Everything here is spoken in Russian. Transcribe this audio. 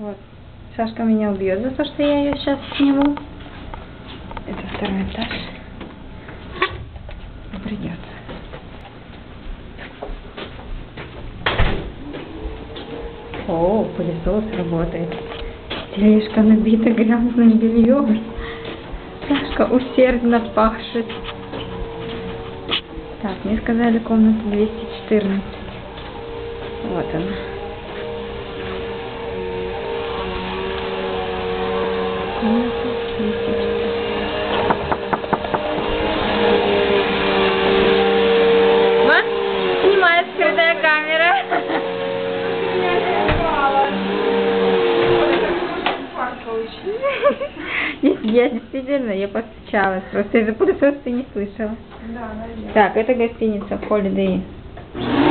Вот. Сашка меня убьет за то, что я ее сейчас сниму. Это второй этаж. Придется. О, пылесос работает. Тележка набита грязным бельем. Сашка усердно пашет. Так, мне сказали комната 214. Вот она. Комната 214. Вот, снимает скрытая камера. Я действительно, я постучалась. Просто из-за пылесоса ты не слышала. Да, наверное. Так, это гостиница Holiday Inn.